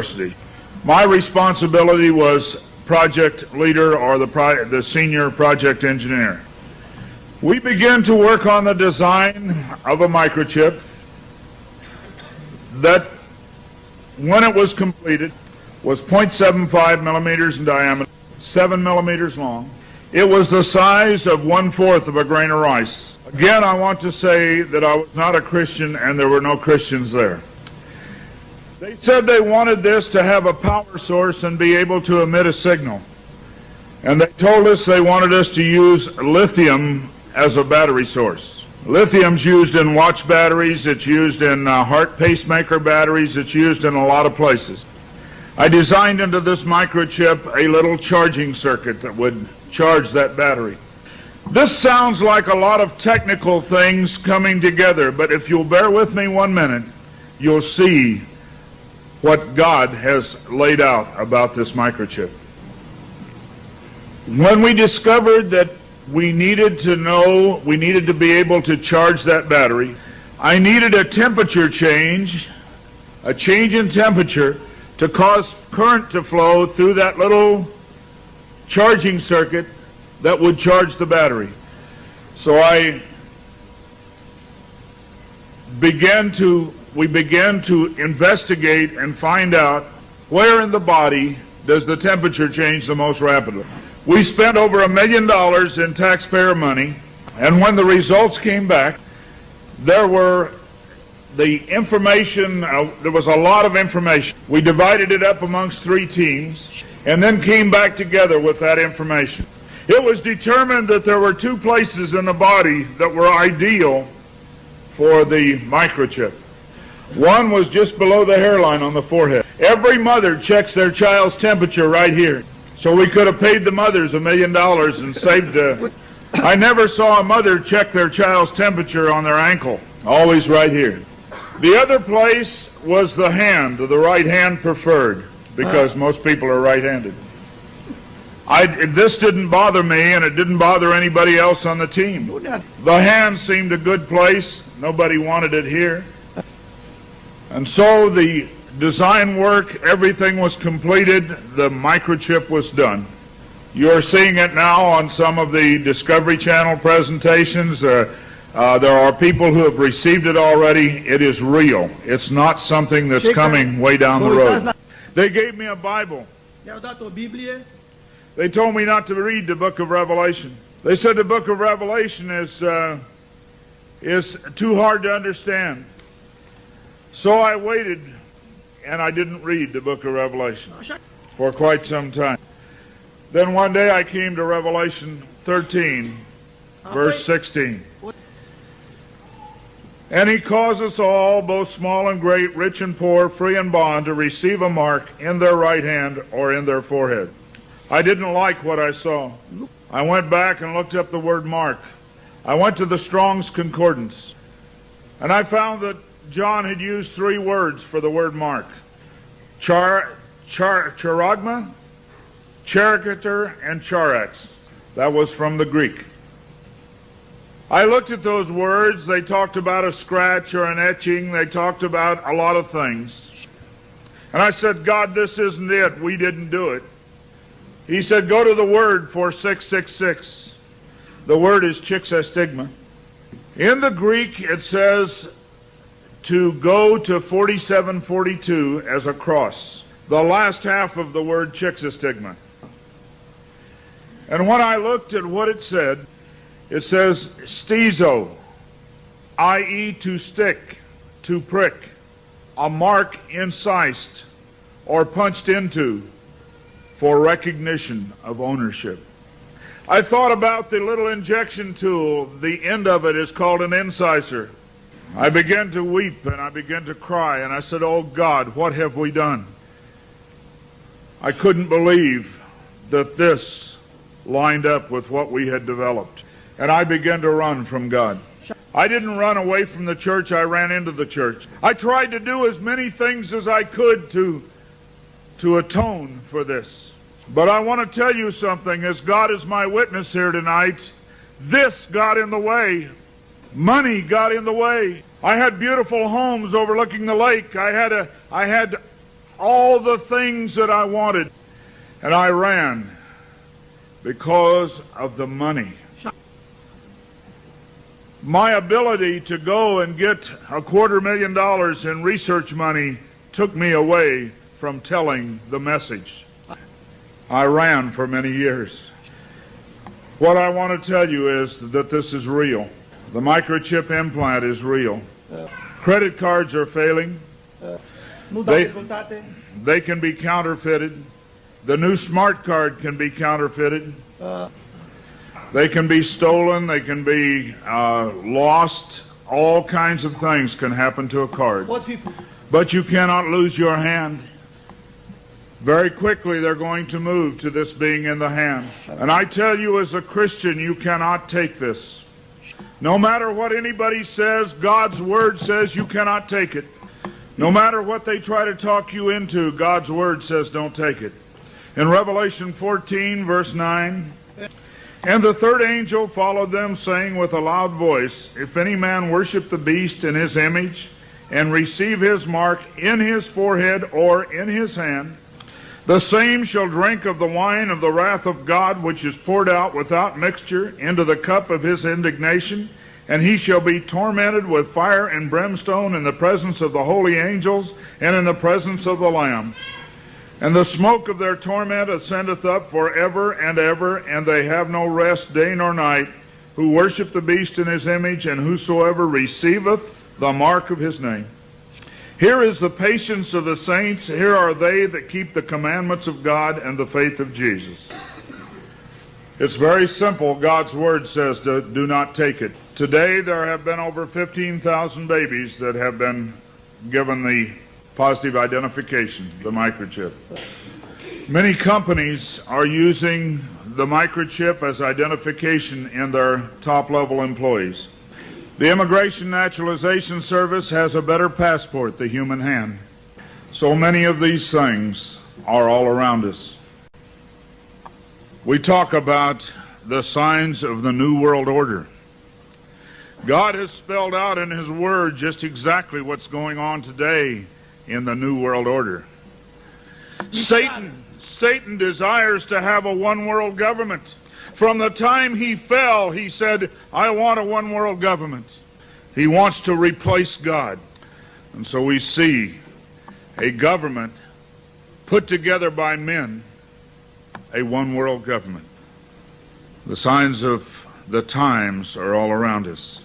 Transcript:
University. My responsibility was project leader or the senior project engineer. We began to work on the design of a microchip that, when it was completed, was 0.75 millimeters in diameter, 7 millimeters long. It was the size of 1/4 of a grain of rice. Again, I want to say that I was not a Christian and there were no Christians there. They said they wanted this to have a power source and be able to emit a signal. And they told us they wanted us to use lithium as a battery source. Lithium's used in watch batteries, it's used in heart pacemaker batteries, it's used in a lot of places. I designed into this microchip a little charging circuit that would charge that battery. This sounds like a lot of technical things coming together, but if you'll bear with me 1 minute, you'll see what God has laid out about this microchip. When we discovered that we needed to be able to charge that battery, I needed a temperature change, a change in temperature, to cause current to flow through that little charging circuit that would charge the battery. So we began to investigate and find out where in the body does the temperature change the most rapidly. We spent over $1 million in taxpayer money, and when the results came back, there was a lot of information. We divided it up amongst 3 teams and then came back together with that information. It was determined that there were 2 places in the body that were ideal for the microchip. One was just below the hairline on the forehead. Every mother checks their child's temperature right here. So we could have paid the mothers $1 million and saved. I never saw a mother check their child's temperature on their ankle. Always right here. The other place was the hand, the right hand preferred, because most people are right-handed. This didn't bother me, and it didn't bother anybody else on the team. The hand seemed a good place. Nobody wanted it here. And so the design work, everything was completed. The microchip was done. You're seeing it now on some of the Discovery Channel presentations. There are people who have received it already. It is real. It's not something that's coming way down the road. They gave me a Bible. They told me not to read the book of Revelation. They said the book of Revelation is too hard to understand. So I waited, and I didn't read the book of Revelation for quite some time. Then one day I came to Revelation 13, verse 16. And he caused us all, both small and great, rich and poor, free and bond, to receive a mark in their right hand or in their forehead. I didn't like what I saw. I went back and looked up the word mark. I went to the Strong's Concordance, and I found that John had used 3 words for the word mark. Charagma, charicator, and charax. That was from the Greek. I looked at those words. They talked about a scratch or an etching. They talked about a lot of things. And I said, God, this isn't it. We didn't do it. He said, go to the word for 666. The word is chixastigma. In the Greek, it says to go to 4742 as a cross. The last half of the word chixastigma. And when I looked at what it says stizo, i.e. to stick, to prick, a mark incised or punched into for recognition of ownership. I thought about the little injection tool. The end of it is called an incisor. I began to weep and I began to cry, and I said, oh God, what have we done? I couldn't believe that this lined up with what we had developed. And I began to run from God. I didn't run away from the church, I ran into the church. I tried to do as many things as I could to atone for this. But I want to tell you something, as God is my witness here tonight, this got in the way. Money got in the way. I had beautiful homes overlooking the lake. I had all the things that I wanted. And I ran because of the money. My ability to go and get $250,000 in research money took me away from telling the message. I ran for many years. What I want to tell you is that this is real. The microchip implant is real. Credit cards are failing. They can be counterfeited. The new smart card can be counterfeited. They can be stolen. They can be lost. All kinds of things can happen to a card. But you cannot lose your hand. Very quickly they're going to move to this being in the hand. And I tell you, as a Christian, you cannot take this. No matter what anybody says, God's Word says you cannot take it. No matter what they try to talk you into, God's Word says don't take it. In Revelation 14, verse 9, and the third angel followed them, saying with a loud voice, if any man worship the beast in his image, and receive his mark in his forehead or in his hand, the same shall drink of the wine of the wrath of God, which is poured out without mixture into the cup of his indignation, and he shall be tormented with fire and brimstone in the presence of the holy angels and in the presence of the Lamb. And the smoke of their torment ascendeth up forever and ever, and they have no rest day nor night, who worship the beast in his image, and whosoever receiveth the mark of his name. Here is the patience of the saints. Here are they that keep the commandments of God and the faith of Jesus. It's very simple. God's Word says to do not take it. Today there have been over 15,000 babies that have been given the positive identification, the microchip. Many companies are using the microchip as identification in their top-level employees. The Immigration Naturalization Service has a better passport, the human hand. So many of these things are all around us. We talk about the signs of the New World Order. God has spelled out in His Word just exactly what's going on today in the New World Order. Satan desires to have a one-world government. From the time he fell, he said, I want a one-world government. He wants to replace God. And so we see a government put together by men, a one-world government. The signs of the times are all around us.